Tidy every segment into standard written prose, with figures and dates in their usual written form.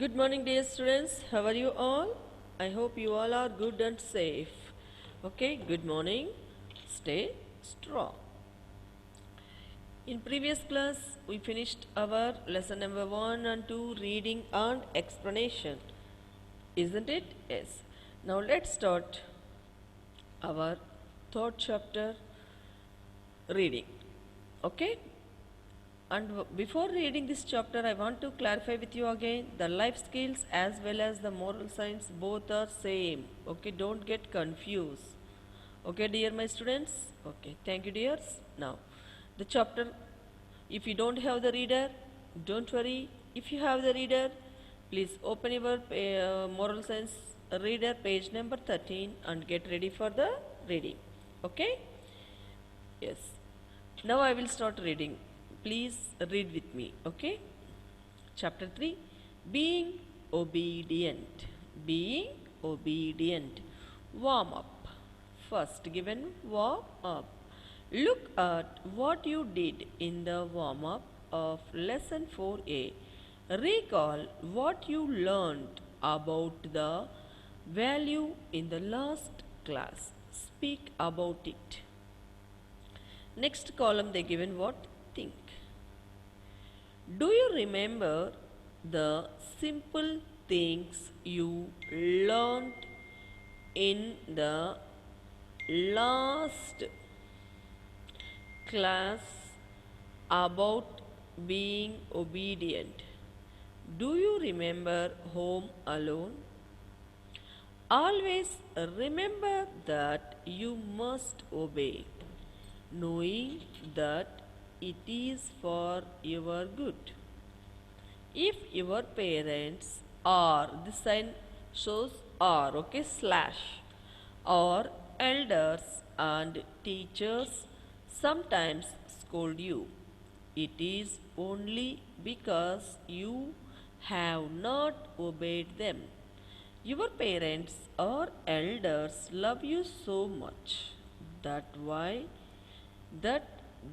Good morning, dear students. How are you all? I hope you all are good and safe. Okay, good morning. Stay strong. In previous class, we finished our lesson number 1 and 2 reading and explanation. Isn't it? Yes. Now let's start our third chapter reading. Okay? And before reading this chapter, I want to clarify with you again the life skills as well as the moral science both are same. Okay, don't get confused. Okay, dear my students. Okay, thank you, dears. Now, the chapter. If you don't have the reader, don't worry. If you have the reader, please open your moral science reader page number 13 and get ready for the reading. Okay? Yes. Now I will start reading. Please read with me, okay? Chapter 3 Being Obedient. Being Obedient. Warm up. First given warm up. Look at what you did in the warm up of lesson 4a. Recall what you learned about the value in the last class. Speak about it. Next column they given what? Think. Do you remember the simple things you learned in the last class about being obedient? Do you remember Home Alone? Always remember that you must obey, knowing that it is for your good. If your parents or the sign shows or okay slash or elders and teachers sometimes scold you, it is only because you have not obeyed them. Your parents or elders love you so much that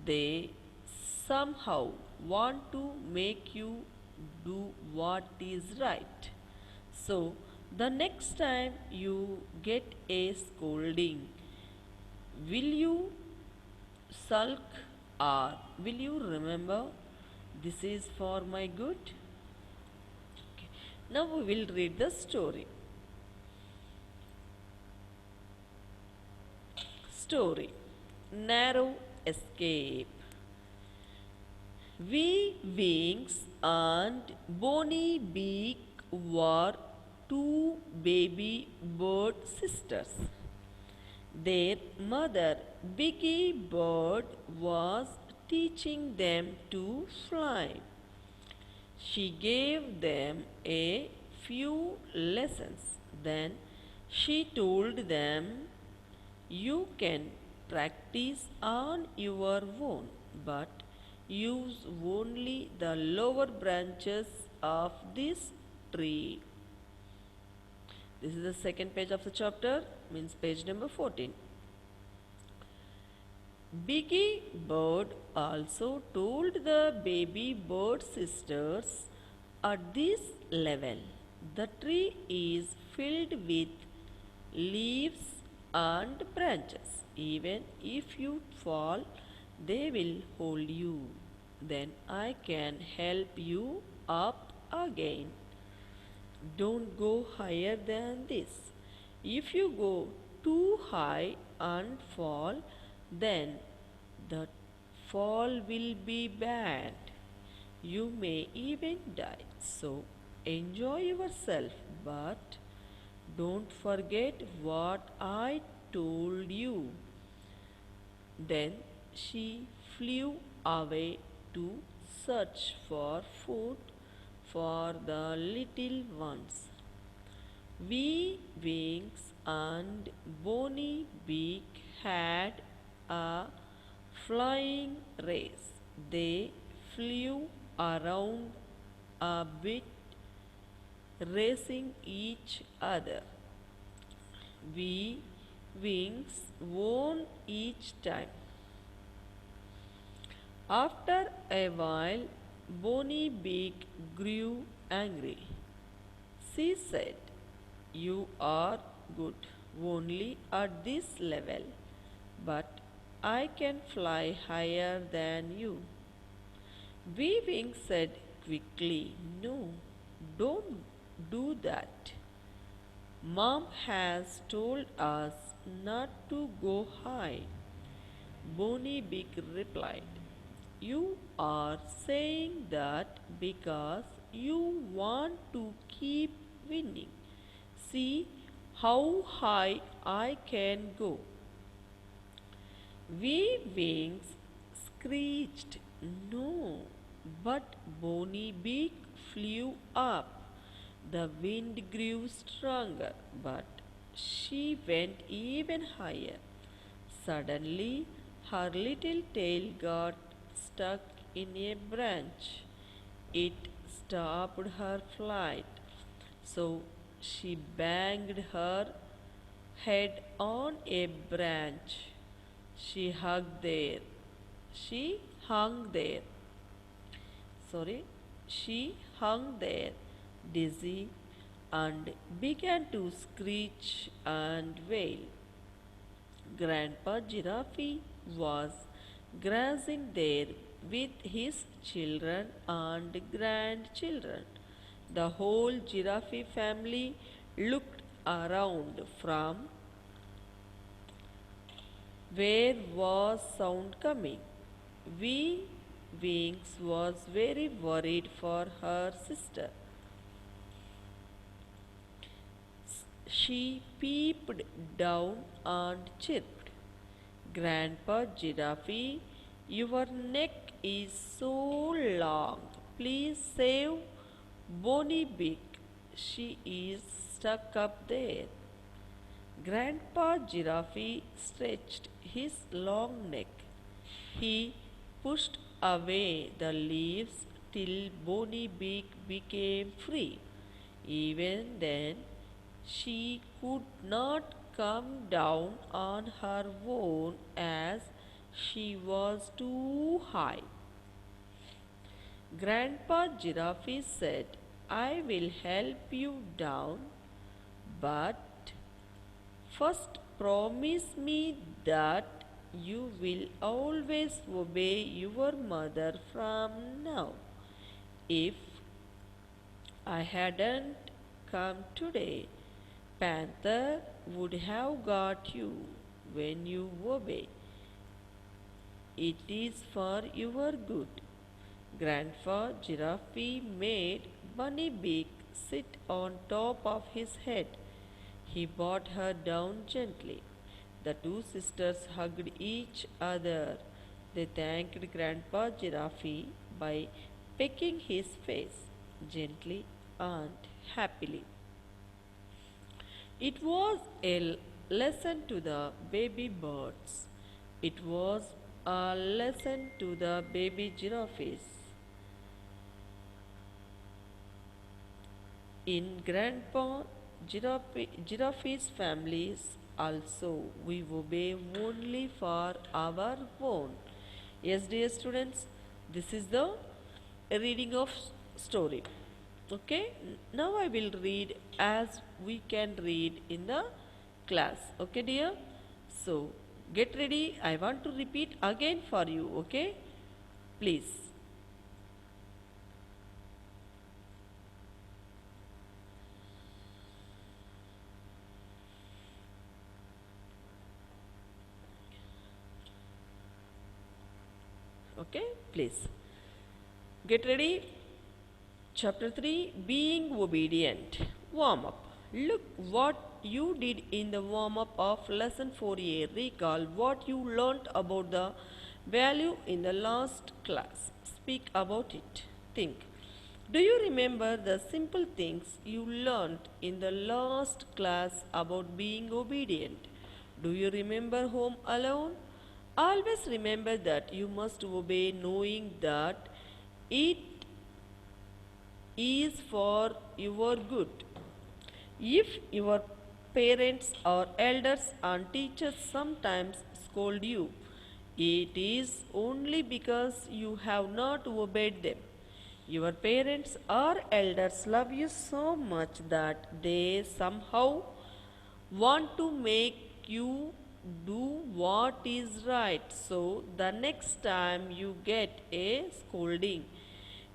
they somehow want to make you do what is right. So, the next time you get a scolding, will you sulk or will you remember this is for my good? Okay. Now we will read the story. Story Narrow Escape. Wee Wings and Bonnie Beak were two baby bird sisters. Their mother, Biggie Bird, was teaching them to fly. She gave them a few lessons. Then she told them, "You can practice on your own, but use only the lower branches of this tree." This is the second page of the chapter, means page number 14. Biggie Bird also told the baby bird sisters, at this level, the tree is filled with leaves and branches. Even if you fall, they will hold you. Then I can help you up again. Don't go higher than this. If you go too high and fall, then the fall will be bad. You may even die. So enjoy yourself, but don't forget what I told you. Then she flew away to search for food for the little ones. Wee Wings and Bonnie Beak had a flying race. They flew around a bit, racing each other. Wee Wings won each time. After a while, Bonnie Beak grew angry. She said, "You are good only at this level, but I can fly higher than you." Weaving said quickly, "No, don't do that. Mom has told us not to go high." Bonnie Beak replied, "You are saying that because you want to keep winning. See how high I can go." Wee Wings screeched, "No," but Bonnie Beak flew up. The wind grew stronger, but she went even higher. Suddenly, her little tail got stuck in a branch. It stopped her flight, so she banged her head on a branch. She hugged there. She hung there. Sorry, she hung there, dizzy, and began to screech and wail. Grandpa Giraffe was grazing there with his children and grandchildren. The whole giraffe family looked around from where was sound coming. Wee Wings was very worried for her sister. She peeped down and chirped, "Grandpa Giraffe, your neck is so long. Please save Bonnie Beak. She is stuck up there." Grandpa Giraffe stretched his long neck. He pushed away the leaves till Bonnie Beak became free. Even then, she could not come down on her own as she was too high. Grandpa Giraffe said, "I will help you down, but first promise me that you will always obey your mother from now. If I hadn't come today, Panther would have got you when you obey. It is for your good." Grandpa Giraffe made Bunny Beak sit on top of his head. He brought her down gently. The two sisters hugged each other. They thanked Grandpa Giraffe by pecking his face gently and happily. It was a lesson to the baby birds. It was a lesson to the baby giraffes. In Grandpa Giraffe's families also, we obey only for our own. Yes, dear students, this is the reading of story. Okay, now I will read as we can read in the class. Okay, dear? So, get ready. I want to repeat again for you. Okay, please. Okay, please. Get ready. Chapter 3, Being Obedient. Warm up. Look what you did in the warm up of lesson 4a. Recall what you learnt about the value in the last class. Speak about it. Think. Do you remember the simple things you learnt in the last class about being obedient? Do you remember home alone? Always remember that you must obey knowing that it is for your good. If your parents or elders and teachers sometimes scold you, it is only because you have not obeyed them. Your parents or elders love you so much that they somehow want to make you do what is right. So the next time you get a scolding,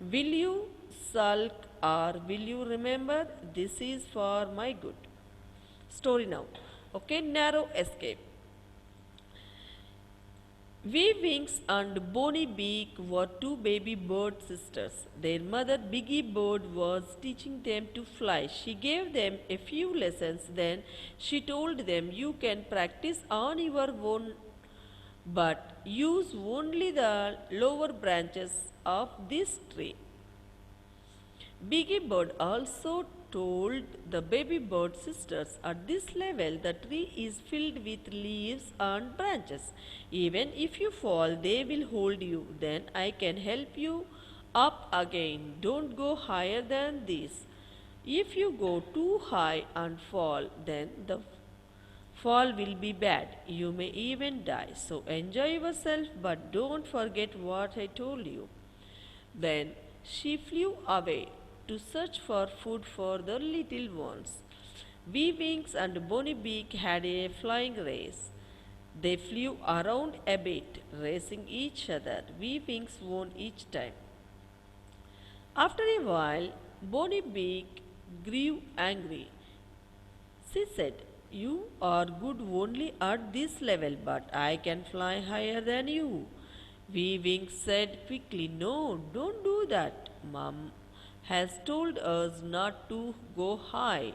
will you sulk or will you remember this is for my good? Story now. Okay, narrow escape. Wee Winks and Bonnie Beak were two baby bird sisters. Their mother, Biggie Bird, was teaching them to fly. She gave them a few lessons, then she told them, "You can practice on your own, but use only the lower branches of this tree." Biggie Bird also told the baby bird sisters, "At this level, the tree is filled with leaves and branches. Even if you fall, they will hold you. Then I can help you up again. Don't go higher than this. If you go too high and fall, then the fall will be bad. You may even die. So enjoy yourself, but don't forget what I told you." Then she flew away to search for food for the little ones. Wee Winks and Bonnie Beak had a flying race. They flew around a bit, racing each other. Wee Winks won each time. After a while, Bonnie Beak grew angry. She said, "You are good only at this level, but I can fly higher than you." Wee Winks said quickly, "No, don't do that. Mom has told us not to go high."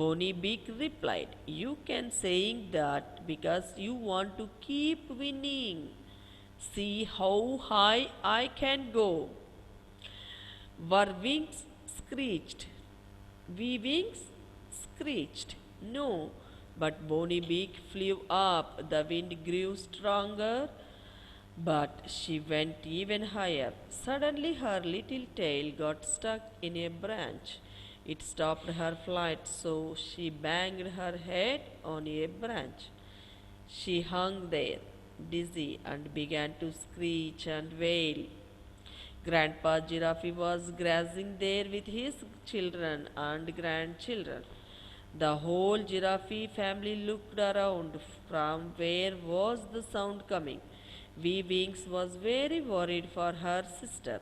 Bonnie Beak replied, "You can saying that because you want to keep winning. See how high I can go." Wee Winks screeched. Wee Winks screeched, "No." But Bonnie Beak flew up. The wind grew stronger, but she went even higher. Suddenly her little tail got stuck in a branch. It stopped her flight, so she banged her head on a branch. She hung there, dizzy, and began to screech and wail. Grandpa Giraffe was grazing there with his children and grandchildren. The whole giraffe family looked around from where was the sound coming. Wee Winks was very worried for her sister.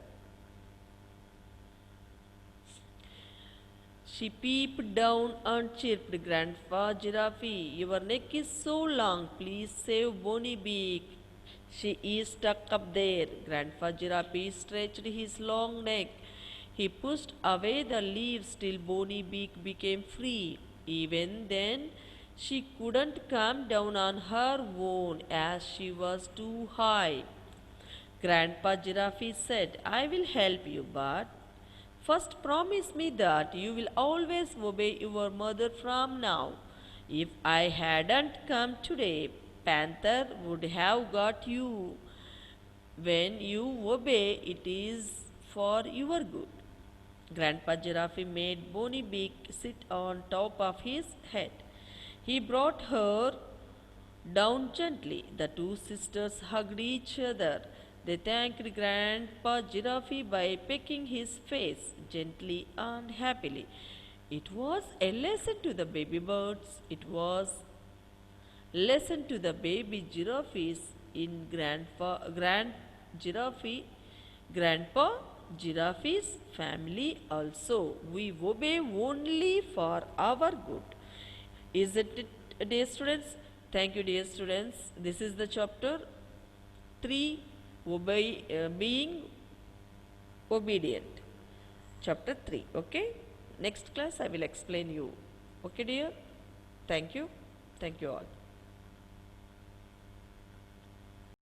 She peeped down and chirped, "Grandpa Giraffe, your neck is so long. Please save Bonnie Beak. She is stuck up there." Grandpa Giraffe stretched his long neck. He pushed away the leaves till Bonnie Beak became free. Even then, she couldn't come down on her own as she was too high. Grandpa Giraffe said, "I will help you, but first promise me that you will always obey your mother from now." "If I hadn't come today, Panther would have got you. When you obey, it is for your good." Grandpa Giraffe made Bonnie Beak sit on top of his head. He brought her down gently. The two sisters hugged each other. They thanked Grandpa Giraffe by pecking his face gently and happily. It was a lesson to the baby birds. It was lesson to the baby giraffes in Grandpa Giraffe's family also. We obey only for our good. Isn't it, dear students? Thank you, dear students. This is the chapter 3, being obedient. Chapter 3. Okay. Next class I will explain you. Okay, dear. Thank you. Thank you all.